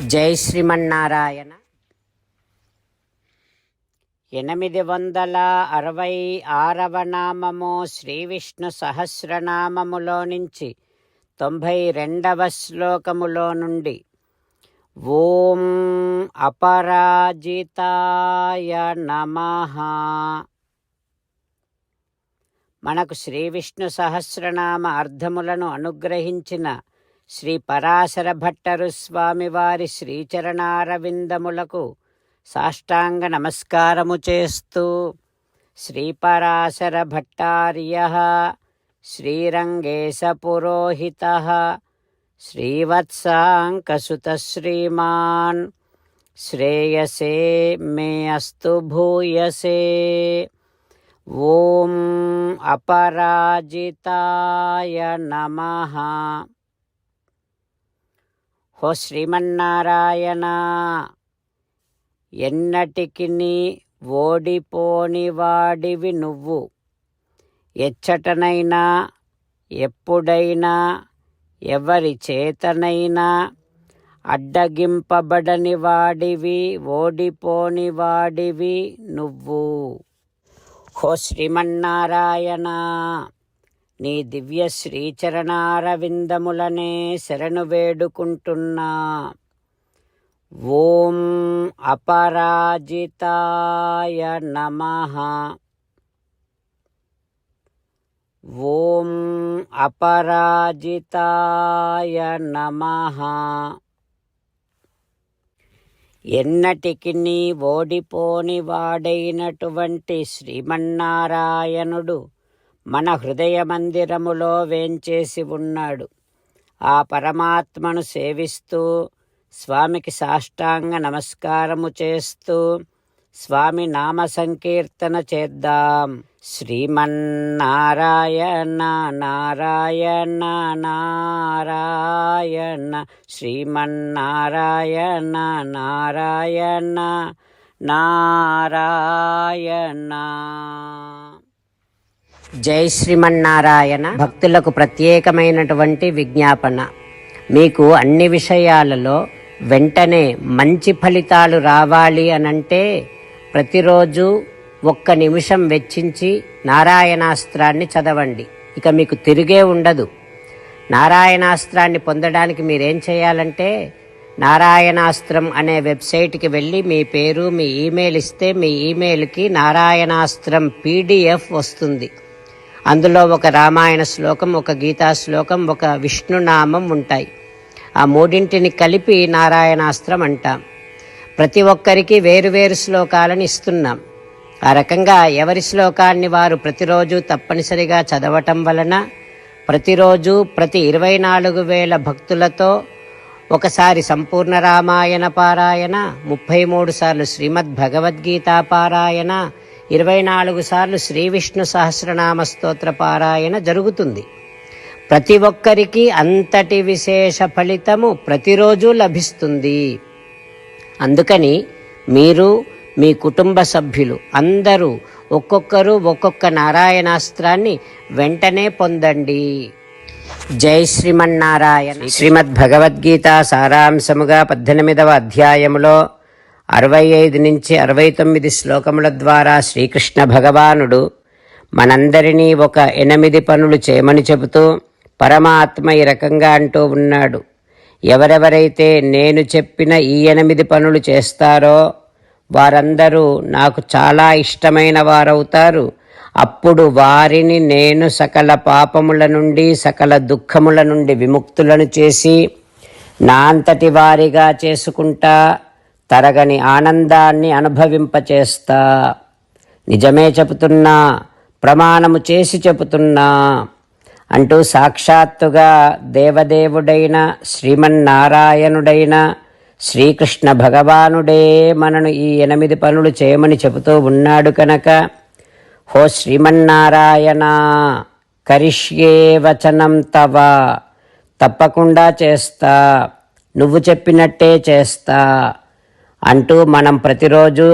జై శ్రీమన్నారాయణ. 866వ నామము శ్రీ విష్ణు సహస్రనామములో నుంచి 92వ శ్లోకములో నుండి ఓం అపరాజితాయ నమః. మనకు శ్రీ విష్ణు సహస్రనామ అర్థములను అనుగ్రహించిన శ్రీ పరాశర భట్టరు స్వామివారి శ్రీచరణారవిందములకు సాష్టాంగ నమస్కారము చేస్తూ శ్రీ పరాశర భట్టార్యః శ్రీరంగేశ పురోహితః శ్రీవత్సాంకసుత శ్రీమాన్ శ్రేయసే మే అస్తు భూయసే. ఓం అపరాజితాయ నమః. హో శ్రీమన్నారాయణ, ఎన్నటికిని ఓడిపోని వాడివి నువ్వు. ఎచ్చటనైనా ఎప్పుడైనా ఎవరి చేతనైనా అడ్డగింపబడని వాడివి, ఓడిపోని వాడివి నువ్వు. హో శ్రీమన్నారాయణ, నీ దివ్య శ్రీచరణారవిందములనే శరణు వేడుకుంటున్నా. ఓం అపరాజితాయ నమః. ఓం అపరాజితాయ నమః. ఎన్నటికి నీ ఓడిపోని వాడైనటువంటి శ్రీమన్నారాయణుడు మన హృదయ మందిరములో వేంచేసి ఉన్నాడు. ఆ పరమాత్మను సేవిస్తూ స్వామికి సాష్టాంగ నమస్కారము చేస్తూ స్వామి నామ సంకీర్తన చేద్దాం. శ్రీమన్నారాయణ నారాయణ నారాయణ, శ్రీమన్నారాయణ నారాయణ నారాయణ. జై శ్రీమన్నారాయణ. భక్తులకు ప్రత్యేకమైనటువంటి విజ్ఞాపన. మీకు అన్ని విషయాలలో వెంటనే మంచి ఫలితాలు రావాలి అనంటే ప్రతిరోజు 1 నిమిషం వెచ్చించి నారాయణాస్త్రాన్ని చదవండి. ఇక మీకు తిరిగే ఉండదు. నారాయణాస్త్రాన్ని పొందడానికి మీరేం చేయాలంటే నారాయణాస్త్రం అనే వెబ్సైట్కి వెళ్ళి మీ పేరు, మీ ఈమెయిల్ ఇస్తే మీ ఈమెయిల్కి నారాయణాస్త్రం PDF వస్తుంది. అందులో ఒక రామాయణ శ్లోకం, ఒక గీతా శ్లోకం, ఒక విష్ణునామం ఉంటాయి. ఆ మూడింటిని కలిపి నారాయణాస్త్రం అంటాం. ప్రతి ఒక్కరికి వేరువేరు శ్లోకాలను ఇస్తున్నాం. ఆ రకంగా ఎవరి శ్లోకాన్ని వారు ప్రతిరోజు తప్పనిసరిగా చదవటం వలన ప్రతిరోజు ప్రతి 24,000 భక్తులతో ఒకసారి సంపూర్ణ రామాయణ పారాయణ, 33 సార్లు శ్రీమద్ భగవద్గీత పారాయణ, 24 సార్లు శ్రీ విష్ణు సహస్రనామ స్తోత్ర పారాయణ జరుగుతుంది. ప్రతి ఒక్కరికి అంతటి విశేష ఫలితము ప్రతిరోజు లభిస్తుంది. అందుకని మీరు, మీ కుటుంబ సభ్యులు అందరూ ఒక్కొక్కరు ఒక్కొక్క నారాయణాస్త్రాన్ని వెంటనే పొందండి. జై శ్రీమన్నారాయణ. శ్రీమద్ భగవద్గీత సారాంశముగా 18వ అధ్యాయములో 65 నుంచి 69 శ్లోకముల ద్వారా శ్రీకృష్ణ భగవానుడు మనందరినీ ఒక 8 పనులు చేయమని చెబుతూ పరమాత్మ ఈ రకంగా అంటూ ఉన్నాడు. ఎవరెవరైతే నేను చెప్పిన ఈ 8 పనులు చేస్తారో వారందరూ నాకు చాలా ఇష్టమైన వారవుతారు. అప్పుడు వారిని నేను సకల పాపముల నుండి, సకల దుఃఖముల నుండి విముక్తులను చేసి నా అంతటి వారిగా చేసుకుంటా, తరగని ఆనందాన్ని అనుభవింపచేస్తా. నిజమే చెబుతున్నా, ప్రమాణము చేసి చెబుతున్నా అంటూ సాక్షాత్తుగా దేవదేవుడైన శ్రీమన్నారాయణుడైన శ్రీకృష్ణ భగవానుడే మనను ఈ 8 పనులు చేయమని చెబుతూ ఉన్నాడు కనుక, హో శ్రీమన్నారాయణ, కరిష్యే వచనం తవ, తప్పకుండా చేస్తా, నువ్వు చెప్పినట్టే చేస్తా అంటూ మనం ప్రతిరోజు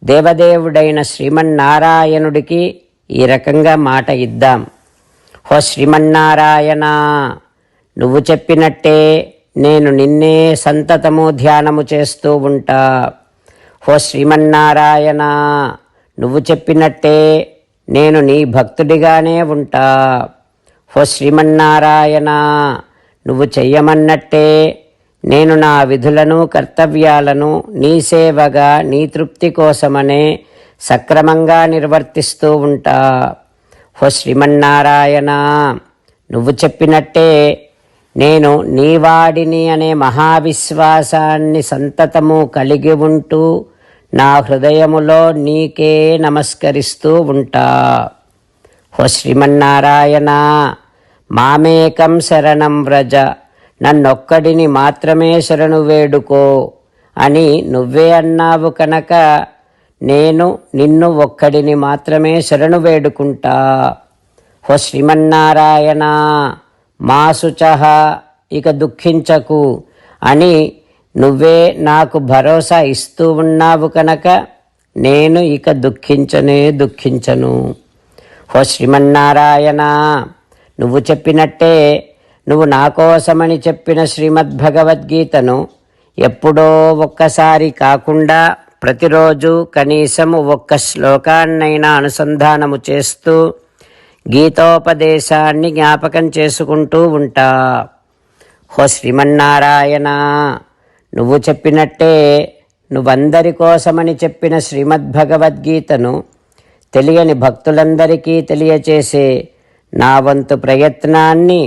దేవదేవుడైన శ్రీమన్నారాయణుడికి ఈ రకంగా మాట ఇద్దాం. హో శ్రీమన్నారాయణ, నువ్వు చెప్పినట్టే నేను నిన్నే సంతతము ధ్యానము చేస్తూ ఉంటా. ఓ శ్రీమన్నారాయణ, నువ్వు చెప్పినట్టే నేను నీ భక్తుడిగానే ఉంటా. ఓ శ్రీమన్నారాయణ, నువ్వు చెయ్యమన్నట్టే నేను నా విధులను కర్తవ్యాలను నీ సేవగా నీ తృప్తి కోసమనే సక్రమంగా నిర్వర్తిస్తూ ఉంటా. ఓ శ్రీమన్నారాయణ, నువ్వు చెప్పినట్టే నేను నీవాడిని అనే మహావిశ్వాసాన్ని సంతతము కలిగి ఉంటూ నా హృదయములో నీకే నమస్కరిస్తూ ఉంటా. ఓ శ్రీమన్నారాయణ, మామేకం శరణం వ్రజ, నన్నొక్కడిని మాత్రమే శరణు వేడుకో అని నువ్వే అన్నావు కనుక నేను నిన్ను ఒక్కడిని మాత్రమే శరణు వేడుకుంటా. ఓ శ్రీమన్నారాయణ, మా శుచః, ఇక దుఃఖించకు అని నువ్వే నాకు భరోసా ఇస్తూ ఉన్నావు కనుక నేను ఇక దుఃఖించను. ఓ శ్రీమన్నారాయణ, నువ్వు చెప్పినట్టే నువ్వు నా కోసమని చెప్పిన శ్రీమద్భగవద్గీతను ఎప్పుడో ఒక్కసారి కాకుండా ప్రతిరోజు కనీసం ఒక్క శ్లోకాన్నైనా అనుసంధానము చేస్తూ గీతోపదేశాన్ని జ్ఞాపకం చేసుకుంటూ ఉంటా. ఓ శ్రీమన్నారాయణ, నువ్వు చెప్పినట్టే నువ్వందరి కోసమని చెప్పిన శ్రీమద్భగవద్గీతను తెలియని భక్తులందరికీ తెలియచేసే నా వంతు ప్రయత్నాన్ని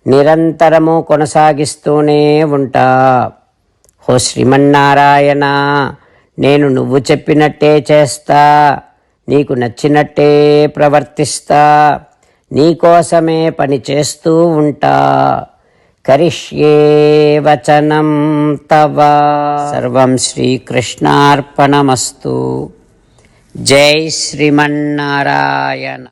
నిరంతరము కొనసాగిస్తూనే ఉంటా. ఓ శ్రీమన్నారాయణ, నేను నువ్వు చెప్పినట్టే చేస్తా, నీకు నచ్చినట్టే ప్రవర్తిస్తా, నీకోసమే పని చేస్తూ ఉంటా. కరిష్యే వచనం తవ. సర్వం శ్రీకృష్ణార్పణమస్తు. జై శ్రీమన్నారాయణ.